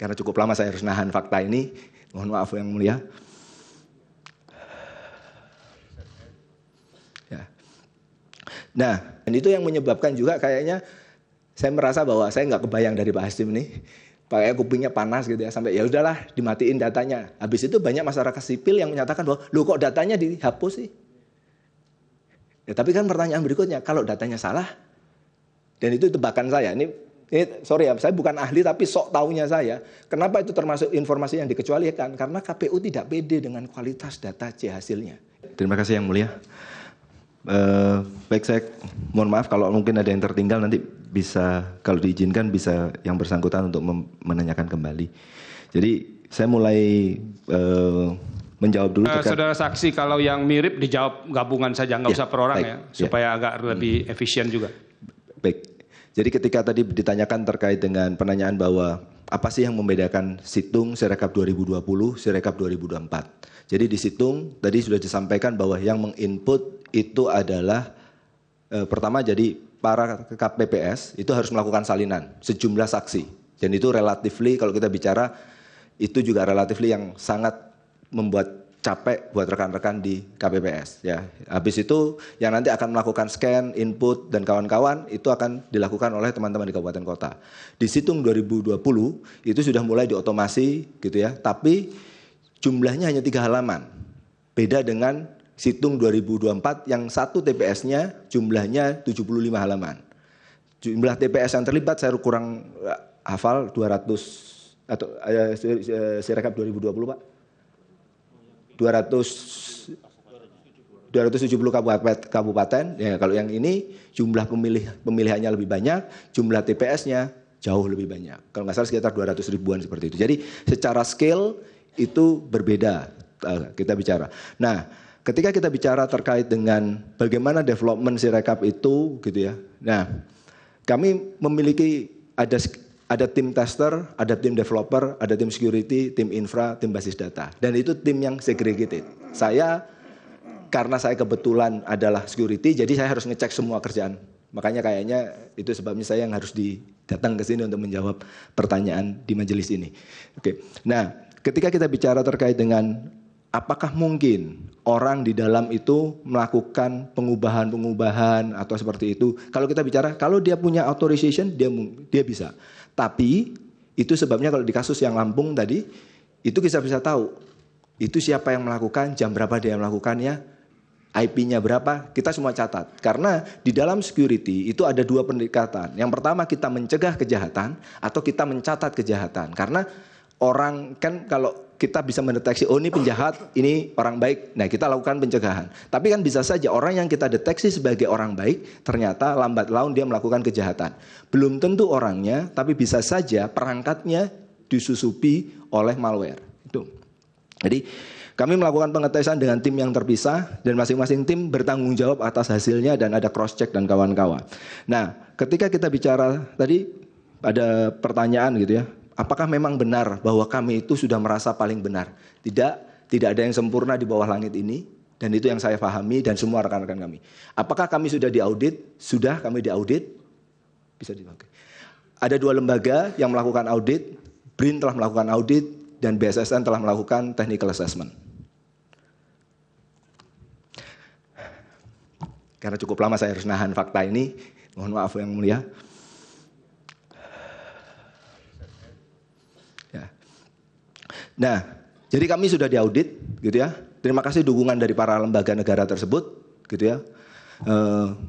Karena cukup lama saya harus nahan fakta ini. Mohon maaf yang mulia. Ya. Nah, dan itu yang menyebabkan juga kayaknya saya merasa bahwa saya nggak kebayang dari Pak Hasim nih. Pakai kupingnya panas gitu ya, sampai ya udahlah dimatiin datanya. Habis itu banyak masyarakat sipil yang menyatakan bahwa, loh kok datanya dihapus sih? Ya, tapi kan pertanyaan berikutnya, kalau datanya salah, dan itu tebakan saya, ini sorry ya, saya bukan ahli tapi sok taunya saya, kenapa itu termasuk informasi yang dikecualikan? Karena KPU tidak pede dengan kualitas data C hasilnya. Terima kasih yang mulia. Baik, saya mohon maaf kalau mungkin ada yang tertinggal, nanti bisa kalau diizinkan bisa yang bersangkutan untuk menanyakan kembali. Jadi saya mulai menjawab dulu. Saudara saksi, kalau yang mirip dijawab gabungan saja, nggak usah per orang ya, supaya agak lebih efisien juga. Baik, jadi ketika tadi ditanyakan terkait dengan penanyaan bahwa apa sih yang membedakan Situng Sirekap 2020, Sirekap 2024. Jadi di Situng tadi sudah disampaikan bahwa yang menginput itu adalah pertama, jadi para KPPS itu harus melakukan salinan sejumlah saksi. Dan itu relatifly kalau kita bicara itu juga relatifly yang sangat membuat capek buat rekan-rekan di KPPS ya. Habis itu yang nanti akan melakukan scan, input dan kawan-kawan itu akan dilakukan oleh teman-teman di kabupaten kota. Di Situng 2020 itu sudah mulai diotomasi gitu ya, tapi jumlahnya hanya 3 halaman. Beda dengan Situng 2024 yang satu TPS-nya jumlahnya 75 halaman. Jumlah TPS yang terlibat saya kurang hafal 200 atau Sirekap 2020 Pak. 270 kabupaten ya, kalau yang ini jumlah pemilihannya lebih banyak, jumlah TPS-nya jauh lebih banyak. Kalau nggak salah sekitar 200 ribuan seperti itu. Jadi secara scale itu berbeda kita bicara. Nah, ketika kita bicara terkait dengan bagaimana development Sirekap itu gitu ya. Nah, kami memiliki ada tim tester, ada tim developer, ada tim security, tim infra, tim basis data. Dan itu tim yang segregated. Karena saya kebetulan adalah security, jadi saya harus ngecek semua kerjaan. Makanya kayaknya itu sebabnya saya yang harus datang ke sini untuk menjawab pertanyaan di majelis ini. Oke. Nah, ketika kita bicara terkait dengan apakah mungkin orang di dalam itu melakukan pengubahan atau seperti itu. Kalau kita bicara, kalau dia punya authorization, dia bisa. Tapi itu sebabnya kalau di kasus yang Lampung tadi, itu kita bisa tahu itu siapa yang melakukan, jam berapa dia melakukannya, IP-nya berapa, kita semua catat. Karena di dalam security itu ada 2 pendekatan. Yang pertama kita mencegah kejahatan atau kita mencatat kejahatan. Karena orang kan kalau kita bisa mendeteksi, oh ini penjahat, ini orang baik, nah kita lakukan pencegahan. Tapi kan bisa saja orang yang kita deteksi sebagai orang baik, ternyata lambat laun dia melakukan kejahatan. Belum tentu orangnya, tapi bisa saja perangkatnya disusupi oleh malware. Itu. Jadi kami melakukan pengetesan dengan tim yang terpisah dan masing-masing tim bertanggung jawab atas hasilnya dan ada cross check dan kawan-kawan. Nah, ketika kita bicara tadi ada pertanyaan gitu ya, apakah memang benar bahwa kami itu sudah merasa paling benar? Tidak ada yang sempurna di bawah langit ini, dan itu yang saya pahami dan semua rekan-rekan kami. Apakah kami sudah diaudit? Sudah, kami diaudit. Bisa dipakai. Ada 2 lembaga yang melakukan audit, BRIN telah melakukan audit dan BSSN telah melakukan technical assessment. Karena cukup lama saya harus nahan fakta ini, mohon maaf yang mulia. Nah, jadi kami sudah diaudit, gitu ya. Terima kasih dukungan dari para lembaga negara tersebut, gitu ya,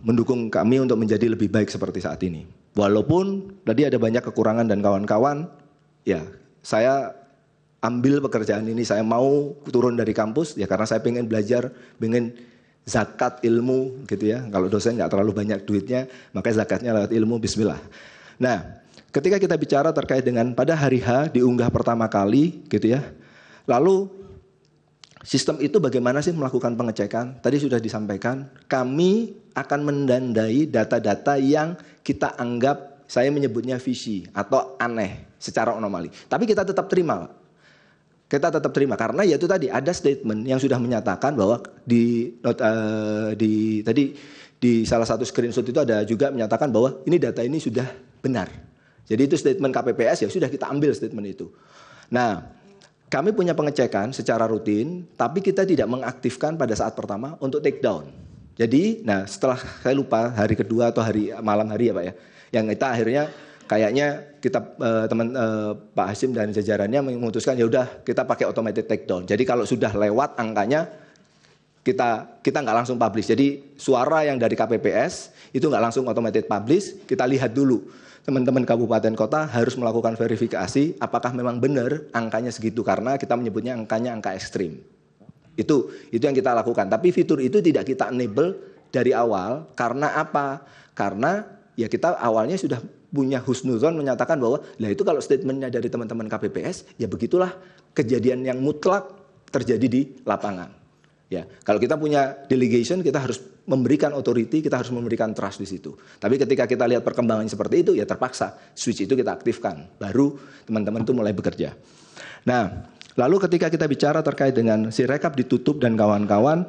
mendukung kami untuk menjadi lebih baik seperti saat ini. Walaupun tadi ada banyak kekurangan dan kawan-kawan, ya saya ambil pekerjaan ini, saya mau turun dari kampus, ya karena saya pengen belajar, pengen zakat ilmu, gitu ya. Kalau dosen nggak terlalu banyak duitnya, makanya zakatnya lewat ilmu, bismillah. Nah, ketika kita bicara terkait dengan pada hari H diunggah pertama kali gitu ya. Lalu sistem itu bagaimana sih melakukan pengecekan? Tadi sudah disampaikan, kami akan mendandai data-data yang kita anggap, saya menyebutnya fishy atau aneh secara anomali. Tapi kita tetap terima. Kita tetap terima karena yaitu tadi ada statement yang sudah menyatakan bahwa tadi di salah satu screenshot itu ada juga menyatakan bahwa ini data ini sudah benar. Jadi itu statement KPPS, ya sudah kita ambil statement itu. Nah, kami punya pengecekan secara rutin, tapi kita tidak mengaktifkan pada saat pertama untuk take down. Jadi, nah setelah saya lupa hari kedua atau malam hari ya Pak ya, yang kita akhirnya kayaknya kita Pak Hasim dan jajarannya memutuskan ya udah kita pakai automated take down. Jadi kalau sudah lewat angkanya kita nggak langsung publish. Jadi suara yang dari KPPS itu nggak langsung automated publish. Kita lihat dulu teman-teman kabupaten kota harus melakukan verifikasi apakah memang benar angkanya segitu, karena kita menyebutnya angkanya angka ekstrim. Itu yang kita lakukan. Tapi fitur itu tidak kita enable dari awal. Karena apa? Karena ya kita awalnya sudah punya husnuzon menyatakan bahwa lah itu kalau statementnya dari teman-teman KPPS ya begitulah kejadian yang mutlak terjadi di lapangan. Ya, kalau kita punya delegation, kita harus memberikan authority, kita harus memberikan trust di situ. Tapi ketika kita lihat perkembangan seperti itu, ya terpaksa switch itu kita aktifkan. Baru teman-teman itu mulai bekerja. Nah, lalu ketika kita bicara terkait dengan Sirekap ditutup dan kawan-kawan,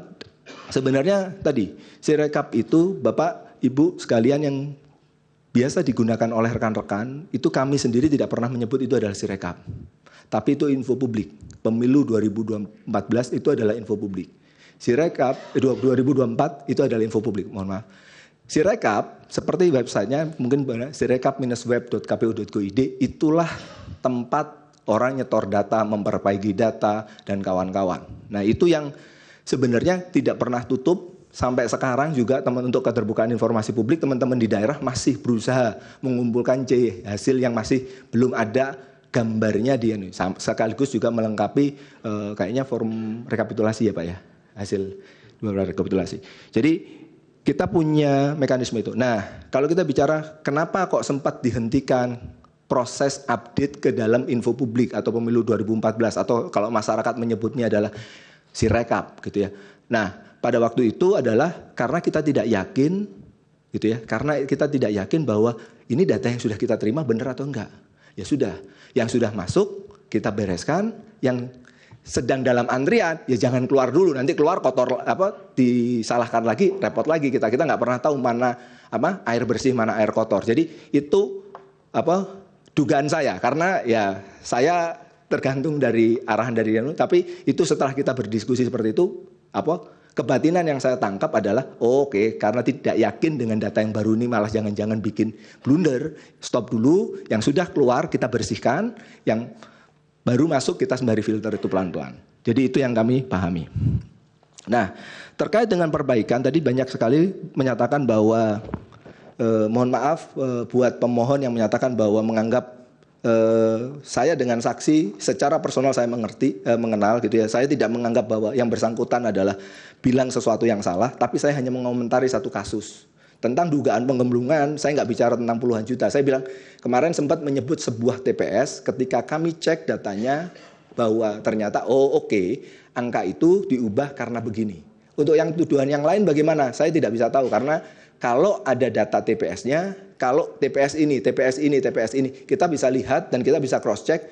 sebenarnya tadi Sirekap itu Bapak Ibu sekalian yang biasa digunakan oleh rekan-rekan, itu kami sendiri tidak pernah menyebut itu adalah Sirekap. Tapi itu info publik. Pemilu 2014 itu adalah info publik. Sirekap 2024 itu adalah info publik, mohon maaf. Sirekap seperti websitenya mungkin sirekap-web.kpu.go.id, itulah tempat orang nyetor data, memperbaiki data dan kawan-kawan. Nah itu yang sebenarnya tidak pernah tutup sampai sekarang juga. Teman untuk keterbukaan informasi publik, teman-teman di daerah masih berusaha mengumpulkan hasil yang masih belum ada gambarnya dia nih, sekaligus juga melengkapi kayaknya form rekapitulasi ya Pak ya, hasil rekapitulasi. Jadi kita punya mekanisme itu. Nah, kalau kita bicara kenapa kok sempat dihentikan proses update ke dalam info publik atau pemilu 2014 atau kalau masyarakat menyebutnya adalah Sirekap gitu ya. Nah, pada waktu itu adalah karena kita tidak yakin gitu ya, karena kita tidak yakin bahwa ini data yang sudah kita terima benar atau enggak. Ya sudah, yang sudah masuk kita bereskan, yang sedang dalam antrian ya jangan keluar dulu, nanti keluar kotor disalahkan lagi, repot lagi kita nggak pernah tahu mana air bersih mana air kotor. Jadi itu dugaan saya, karena ya saya tergantung dari arahan dari Yanu, tapi itu setelah kita berdiskusi seperti itu kebatinan yang saya tangkap adalah oke, karena tidak yakin dengan data yang baru ini malah jangan-jangan bikin blunder, stop dulu, yang sudah keluar kita bersihkan, yang baru masuk kita sembari filter itu pelan-pelan. Jadi itu yang kami pahami. Nah, terkait dengan perbaikan tadi banyak sekali menyatakan bahwa mohon maaf buat pemohon yang menyatakan bahwa menganggap saya dengan saksi secara personal saya mengenal gitu ya. Saya tidak menganggap bahwa yang bersangkutan adalah bilang sesuatu yang salah, tapi saya hanya mengomentari satu kasus. Tentang dugaan penggelembungan, saya nggak bicara tentang puluhan juta. Saya bilang kemarin sempat menyebut sebuah TPS ketika kami cek datanya bahwa ternyata angka itu diubah karena begini. Untuk yang tuduhan yang lain bagaimana? Saya tidak bisa tahu karena kalau ada data TPS-nya, kalau TPS ini, kita bisa lihat dan kita bisa cross check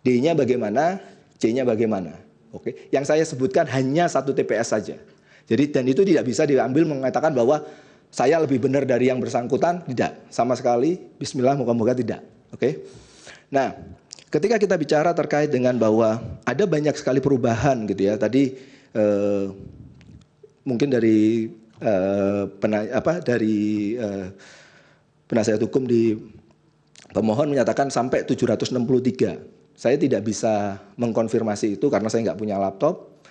D-nya bagaimana, C-nya bagaimana. Oke, yang saya sebutkan hanya satu TPS saja. Jadi dan itu tidak bisa diambil mengatakan bahwa saya lebih benar dari yang bersangkutan, tidak. Sama sekali, bismillah moga-moga tidak. Oke. Nah, ketika kita bicara terkait dengan bahwa ada banyak sekali perubahan gitu ya. Tadi mungkin dari penasihat hukum di pemohon menyatakan sampai 763. Saya tidak bisa mengkonfirmasi itu karena saya nggak punya laptop.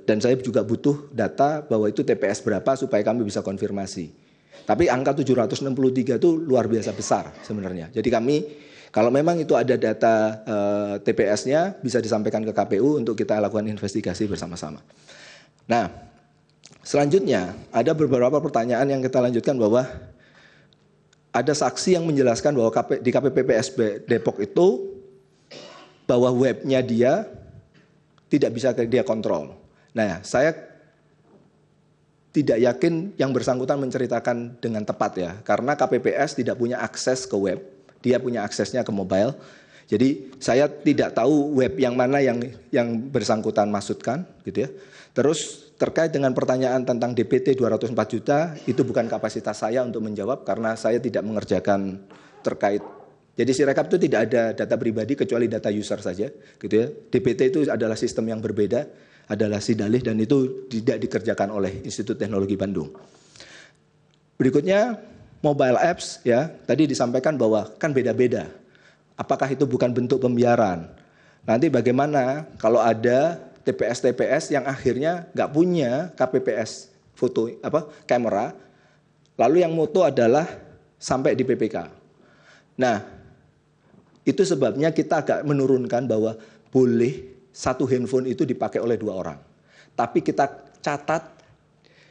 Dan saya juga butuh data bahwa itu TPS berapa supaya kami bisa konfirmasi. Tapi angka 763 itu luar biasa besar sebenarnya. Jadi kami kalau memang itu ada data TPS-nya bisa disampaikan ke KPU untuk kita lakukan investigasi bersama-sama. Nah, selanjutnya ada beberapa pertanyaan yang kita lanjutkan bahwa ada saksi yang menjelaskan bahwa di KPPS Depok itu bahwa webnya dia tidak bisa dia kontrol. Nah, saya tidak yakin yang bersangkutan menceritakan dengan tepat ya, karena KPPS tidak punya akses ke web, dia punya aksesnya ke mobile. Jadi saya tidak tahu web yang mana yang bersangkutan maksudkan, gitu ya. Terus terkait dengan pertanyaan tentang DPT 204 juta, itu bukan kapasitas saya untuk menjawab karena saya tidak mengerjakan terkait. Jadi Sirekap itu tidak ada data pribadi kecuali data user saja, gitu ya. DPT itu adalah sistem yang berbeda, adalah SIDALIH dan itu tidak dikerjakan oleh Institut Teknologi Bandung. Berikutnya mobile apps ya, tadi disampaikan bahwa kan beda-beda. Apakah itu bukan bentuk pembiaran? Nanti bagaimana kalau ada TPS yang akhirnya nggak punya KPPS foto kamera, lalu yang moto adalah sampai di PPK. Nah, itu sebabnya kita agak menurunkan bahwa boleh satu handphone itu dipakai oleh 2 orang. Tapi kita catat,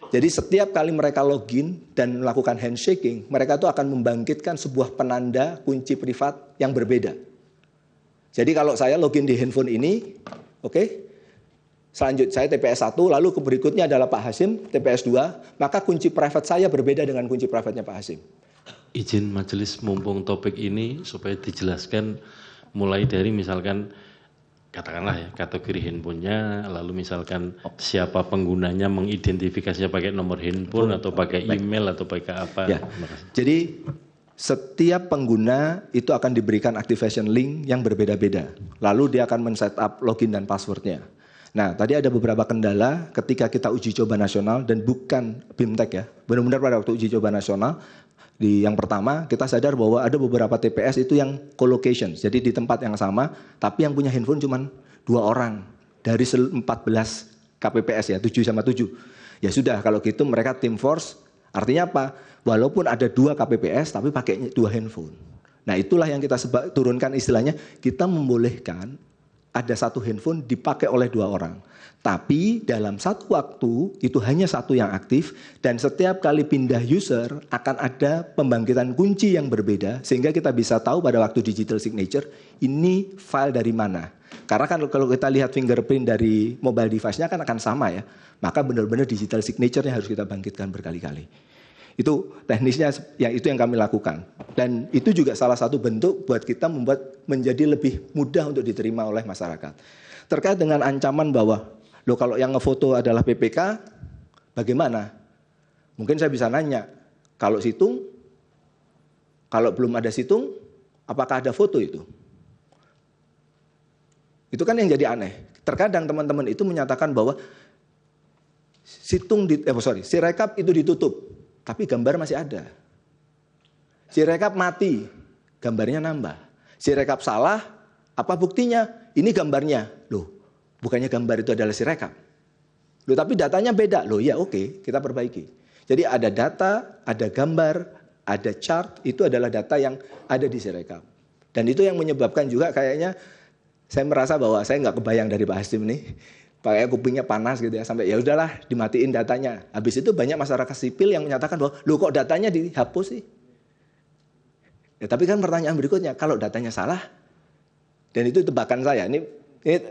jadi setiap kali mereka login dan melakukan handshaking, mereka itu akan membangkitkan sebuah penanda kunci privat yang berbeda. Jadi kalau saya login di handphone ini, oke. Selanjutnya saya TPS 1, lalu berikutnya adalah Pak Hasyim, TPS 2, maka kunci private saya berbeda dengan kunci private-nya Pak Hasyim. Izin majelis mumpung topik ini supaya dijelaskan mulai dari misalkan katakanlah ya kategori handphonenya, lalu misalkan siapa penggunanya mengidentifikasinya pakai nomor handphone atau pakai email atau pakai apa. Ya. Jadi setiap pengguna itu akan diberikan activation link yang berbeda-beda. Lalu dia akan men-setup login dan passwordnya. Nah, tadi ada beberapa kendala ketika kita uji coba nasional dan bukan BIMTEK ya. Benar-benar pada waktu uji coba nasional, di yang pertama kita sadar bahwa ada beberapa TPS itu yang co-location. Jadi di tempat yang sama, tapi yang punya handphone cuma 2 orang dari 14 KPPS ya, 7 sama 7. Ya sudah, kalau gitu mereka team force, artinya apa? Walaupun ada 2 KPPS, tapi pakai 2 handphone. Nah itulah yang kita turunkan istilahnya, kita membolehkan ada 1 handphone dipakai oleh 2 orang. Tapi dalam satu waktu itu hanya 1 yang aktif dan setiap kali pindah user akan ada pembangkitan kunci yang berbeda sehingga kita bisa tahu pada waktu digital signature ini file dari mana. Karena kan kalau kita lihat fingerprint dari mobile device-nya kan akan sama ya. Maka benar-benar digital signature-nya harus kita bangkitkan berkali-kali. Itu teknisnya itu yang kami lakukan. Dan itu juga salah satu bentuk buat kita membuat menjadi lebih mudah untuk diterima oleh masyarakat. Terkait dengan ancaman bahwa, loh kalau yang ngefoto adalah PPK, bagaimana? Mungkin saya bisa nanya, kalau situng, kalau belum ada situng, apakah ada foto itu? Itu kan yang jadi aneh. Terkadang teman-teman itu menyatakan bahwa Sirekap itu ditutup. Tapi gambar masih ada. Sirekap mati, gambarnya nambah. Sirekap salah, apa buktinya? Ini gambarnya. Loh, bukannya gambar itu adalah Sirekap. Loh, tapi datanya beda. Loh, ya oke, kita perbaiki. Jadi ada data, ada gambar, ada chart, itu adalah data yang ada di Sirekap. Dan itu yang menyebabkan juga kayaknya saya merasa bahwa saya nggak kebayang dari Pak Hasyim nih. Pakai kupingnya panas gitu ya, sampai ya udahlah dimatiin datanya. Habis itu banyak masyarakat sipil yang menyatakan bahwa, loh kok datanya dihapus sih? Ya, tapi kan pertanyaan berikutnya, kalau datanya salah, dan itu tebakan saya, ini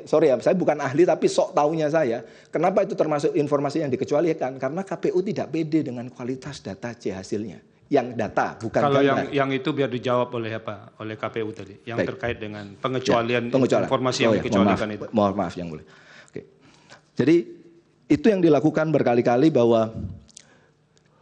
sorry ya, saya bukan ahli tapi sok taunya saya, kenapa itu termasuk informasi yang dikecualikan? Karena KPU tidak pede dengan kualitas data C hasilnya. Yang data, bukan kalau gambar. yang itu biar dijawab oleh apa? Oleh KPU tadi, yang Baik. terkait dengan pengecualian pengecualian. informasi yang dikecualikan itu. Maaf yang boleh. Jadi itu yang dilakukan berkali-kali bahwa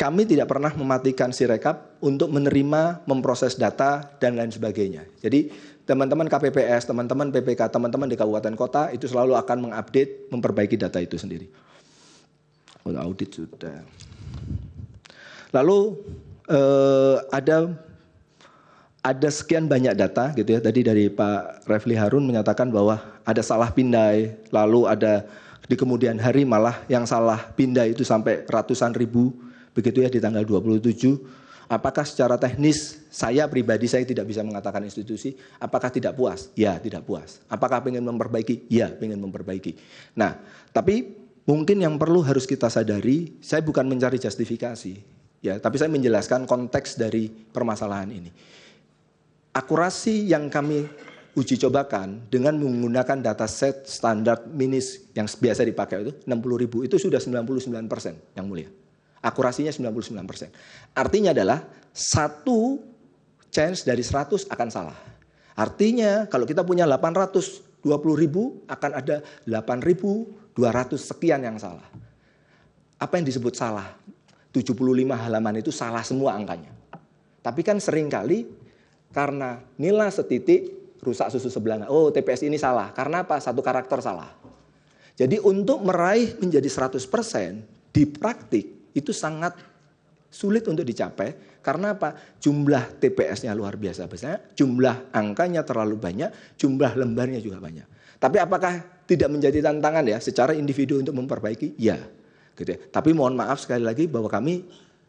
kami tidak pernah mematikan Sirekap untuk menerima, memproses data, dan lain sebagainya. Jadi teman-teman KPPS, teman-teman PPK, teman-teman di kabupaten kota itu selalu akan mengupdate, memperbaiki data itu sendiri. Audit sudah. Lalu ada sekian banyak data gitu ya. Tadi dari Pak Refli Harun menyatakan bahwa ada salah pindai, lalu ada di kemudian hari malah yang salah pindah itu sampai ratusan ribu, begitu ya di tanggal 27. Apakah secara teknis saya pribadi saya tidak bisa mengatakan institusi, apakah tidak puas? Ya, tidak puas. Apakah ingin memperbaiki? Ya, ingin memperbaiki. Nah, tapi mungkin yang perlu harus kita sadari, saya bukan mencari justifikasi, ya, tapi saya menjelaskan konteks dari permasalahan ini. Akurasi yang kami uji cobakan dengan menggunakan dataset standar MINIS yang biasa dipakai itu 60.000 itu sudah 99% yang mulia. Akurasinya 99%. Artinya adalah 1 chance dari 100 akan salah. Artinya kalau kita punya 820.000 akan ada 8.200 sekian yang salah. Apa yang disebut salah? 75 halaman itu salah semua angkanya. Tapi kan seringkali Karena nilai setitik rusak susu sebelah. Oh, TPS ini salah. Karena apa? Satu karakter salah. Jadi untuk meraih menjadi 100% di praktik itu sangat sulit untuk dicapai. Karena apa? Jumlah TPS-nya luar biasa besar, jumlah angkanya terlalu banyak, jumlah lembarnya juga banyak. Tapi apakah tidak menjadi tantangan ya secara individu untuk memperbaiki? Ya. Gitu ya. Tapi mohon maaf sekali lagi bahwa kami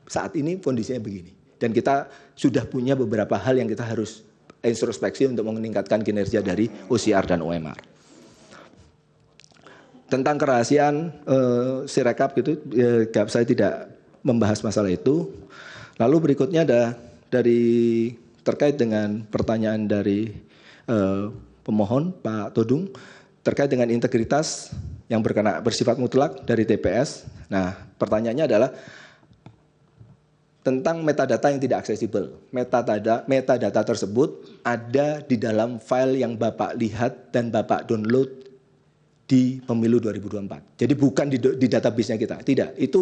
saat ini kondisinya begini. Dan kita sudah punya beberapa hal yang kita harus introspeksi untuk meningkatkan kinerja dari OCR dan OMR. Tentang kerahasiaan Sirekap gitu, saya tidak membahas masalah itu. Lalu berikutnya ada terkait dengan pertanyaan dari pemohon Pak Todung terkait dengan integritas yang bersifat mutlak dari TPS. Nah, pertanyaannya adalah tentang metadata yang tidak aksesibel. Metadata tersebut ada di dalam file yang Bapak lihat dan Bapak download di pemilu 2024. Jadi bukan di database-nya kita. Tidak, itu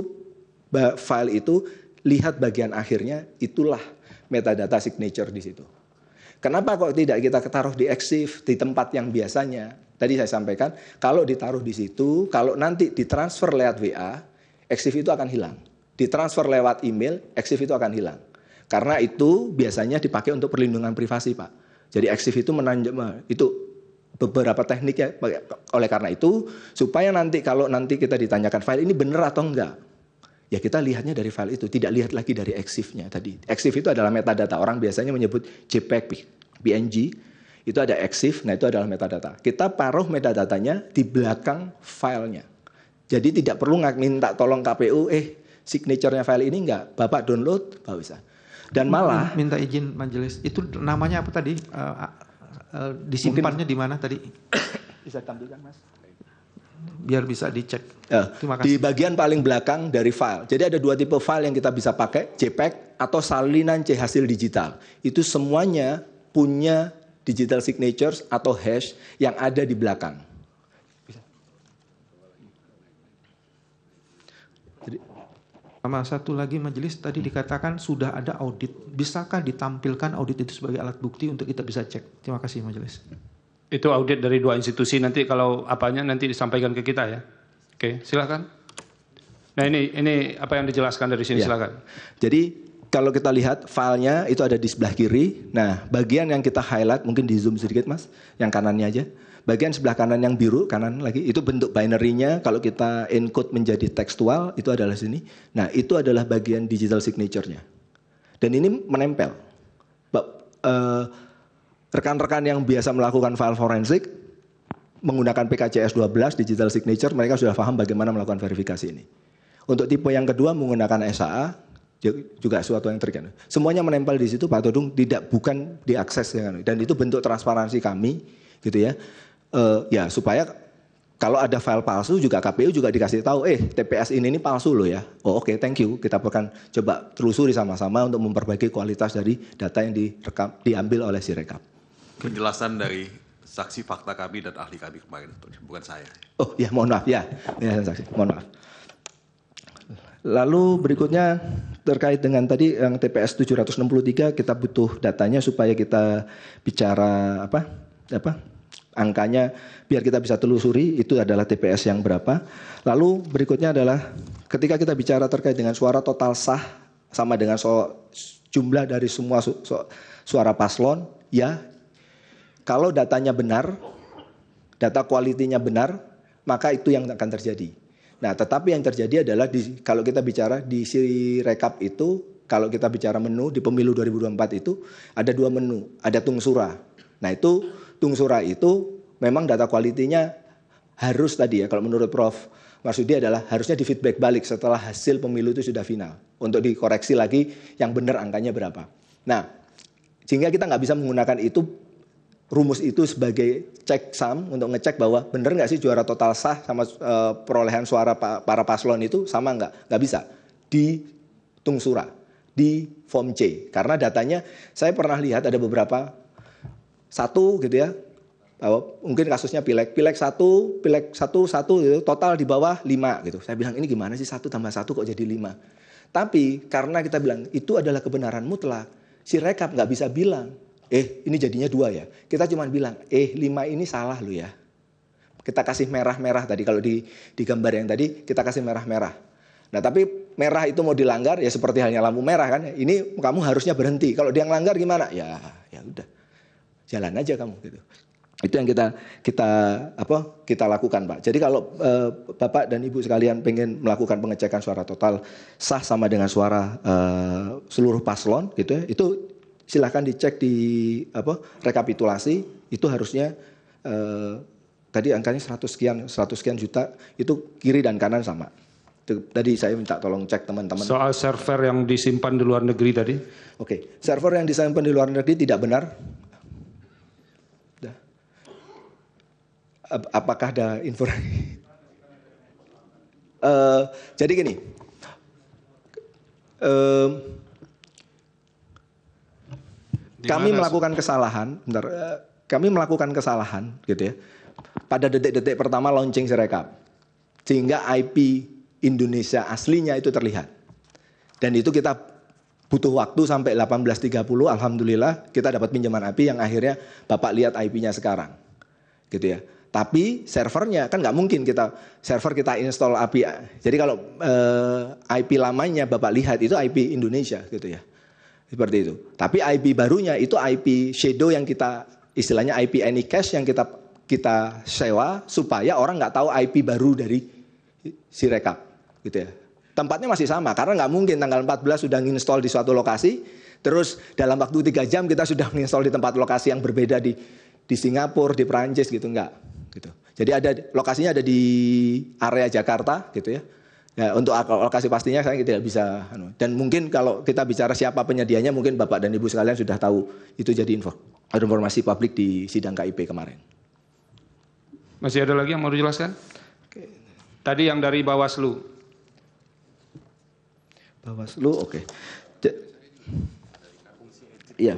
file itu lihat bagian akhirnya, itulah metadata signature di situ. Kenapa kok tidak kita taruh di EXIF, di tempat yang biasanya? Tadi saya sampaikan, kalau ditaruh di situ, kalau nanti ditransfer lewat WA, EXIF itu akan hilang. Ditransfer lewat email, EXIF itu akan hilang. Karena itu biasanya dipakai untuk perlindungan privasi, Pak. Jadi EXIF itu itu beberapa teknik ya. Oleh karena itu, supaya nanti kalau nanti kita ditanyakan file ini benar atau enggak, ya kita lihatnya dari file itu, tidak lihat lagi dari EXIF-nya tadi. EXIF itu adalah metadata. Orang biasanya menyebut JPEG, PNG, itu ada EXIF, nah itu adalah metadata. Kita taruh metadatanya di belakang filenya. Jadi tidak perlu minta tolong KPU, signature-nya file ini enggak, Bapak download, Bapak bisa. Dan malah minta izin majelis, itu namanya apa tadi? Disimpannya di mana tadi? Bisa tampilkan, Mas? Biar bisa dicek. Terima kasih. Di bagian paling belakang dari file. Jadi ada dua tipe file yang kita bisa pakai, JPEG atau salinan C hasil digital. Itu semuanya punya digital signatures atau hash yang ada di belakang. Sama satu lagi majelis, tadi dikatakan sudah ada audit. Bisakah ditampilkan audit itu sebagai alat bukti untuk kita bisa cek? Terima kasih majelis. Itu audit dari dua institusi, nanti kalau apanya nanti disampaikan ke kita ya. Oke, silakan. Nah ini apa yang dijelaskan dari sini, silakan. Jadi kalau kita lihat filenya itu ada di sebelah kiri. Nah, bagian yang kita highlight mungkin di zoom sedikit, Mas, yang kanannya aja. Bagian sebelah kanan yang biru, kanan lagi, itu bentuk binary-nya. Kalau kita encode menjadi tekstual, itu adalah sini. Nah, itu adalah bagian digital signature-nya. Dan ini menempel. Rekan-rekan yang biasa melakukan file forensik, menggunakan PKCS 12, digital signature, mereka sudah paham bagaimana melakukan verifikasi ini. Untuk tipe yang kedua, menggunakan SAA, juga suatu yang terkait. Semuanya menempel di situ, Pak Todung, bukan diakses. Dan itu bentuk transparansi kami, gitu ya. Ya supaya kalau ada file palsu juga KPU juga dikasih tahu, TPS ini palsu loh ya. Oh oke, thank you. Kita akan coba telusuri sama-sama untuk memperbaiki kualitas dari data yang diambil oleh Sirekap. Penjelasan dari saksi fakta kami dan ahli kami kemarin, bukan saya. Oh ya, mohon maaf ya. Saksi, mohon maaf. Lalu berikutnya terkait dengan tadi yang TPS 763, kita butuh datanya supaya kita bicara angkanya biar kita bisa telusuri itu adalah TPS yang berapa. Lalu berikutnya adalah ketika kita bicara terkait dengan suara total sah sama dengan jumlah dari semua suara paslon, ya kalau datanya benar, data kualitinya benar, maka itu yang akan terjadi. Nah, tetapi yang terjadi adalah kalau kita bicara di Sirekap itu, kalau kita bicara menu di pemilu 2024 itu ada dua menu, ada tungsura. Nah, itu tungsura itu memang data kualitinya harus tadi ya, kalau menurut Prof. Marsudi adalah harusnya di feedback balik setelah hasil pemilu itu sudah final. Untuk dikoreksi lagi yang benar angkanya berapa. Nah, sehingga kita nggak bisa menggunakan rumus itu sebagai cek sum untuk ngecek bahwa benar nggak sih juara total sah sama perolehan suara para paslon itu sama nggak bisa. Di tungsura, di form C. Karena datanya saya pernah lihat ada beberapa satu gitu ya, mungkin kasusnya pilek 1 gitu, total di bawah 5 gitu. Saya bilang ini gimana sih 1 tambah 1 kok jadi 5. Tapi karena kita bilang itu adalah kebenaran mutlak, Sirekap nggak bisa bilang ini jadinya 2 ya. Kita cuma bilang, 5 ini salah lu ya. Kita kasih merah-merah tadi, kalau di gambar yang tadi kita kasih merah-merah. Nah tapi merah itu mau dilanggar ya seperti halnya lampu merah kan. Ini kamu harusnya berhenti. Kalau dia ngelanggar gimana? Ya udah, jalan aja kamu gitu. Itu yang kita lakukan, Pak. Jadi kalau Bapak dan Ibu sekalian pengen melakukan pengecekan suara total sah sama dengan suara seluruh paslon gitu ya, itu silahkan dicek di rekapitulasi. Itu harusnya tadi angkanya 100 sekian juta, itu kiri dan kanan sama. Itu, tadi saya minta tolong cek teman-teman. Soal server yang disimpan di luar negeri tadi? Oke, server yang disimpan di luar negeri tidak benar. Apakah ada informasi? Jadi gini, kami melakukan kesalahan, kami melakukan kesalahan gitu ya. Pada detik-detik pertama launching Sirekap, sehingga IP Indonesia aslinya itu terlihat. Dan itu kita butuh waktu sampai 18.30, alhamdulillah kita dapat pinjaman IP yang akhirnya Bapak lihat IP-nya sekarang. Gitu ya. Tapi servernya kan nggak mungkin server kita install API. Jadi kalau IP lamanya Bapak lihat itu IP Indonesia gitu ya. Seperti itu. Tapi IP barunya itu IP shadow yang kita istilahnya IP Anycash yang kita sewa supaya orang nggak tahu IP baru dari Sirekap gitu ya. Tempatnya masih sama karena nggak mungkin tanggal 14 sudah nginstall di suatu lokasi, terus dalam waktu 3 jam kita sudah nginstall di tempat lokasi yang berbeda di Singapura, di Perancis gitu, enggak gitu. Jadi lokasinya ada di area Jakarta gitu ya. Ya untuk lokasi pastinya saya tidak bisa. Dan mungkin kalau kita bicara siapa penyedianya, mungkin Bapak dan Ibu sekalian sudah tahu. Itu jadi informasi publik di sidang KIP kemarin. Masih ada lagi yang mau dijelaskan? Tadi yang dari Bawaslu. Bawaslu, oke. Iya,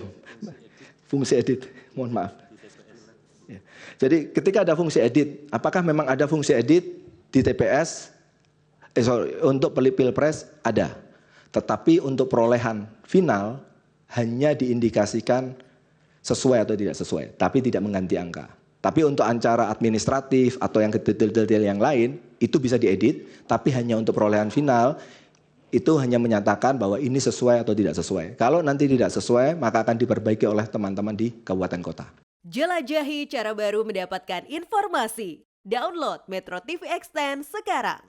fungsi edit, mohon maaf. Ya. Jadi ketika ada fungsi edit, apakah memang ada fungsi edit di TPS? Untuk Pilpres ada. Tetapi untuk perolehan final hanya diindikasikan sesuai atau tidak sesuai, tapi tidak mengganti angka. Tapi untuk acara administratif atau yang detail-detail yang lain, itu bisa diedit, tapi hanya untuk perolehan final, itu hanya menyatakan bahwa ini sesuai atau tidak sesuai. Kalau nanti tidak sesuai, maka akan diperbaiki oleh teman-teman di kabupaten kota. Jelajahi cara baru mendapatkan informasi. Download Metro TV Extend sekarang.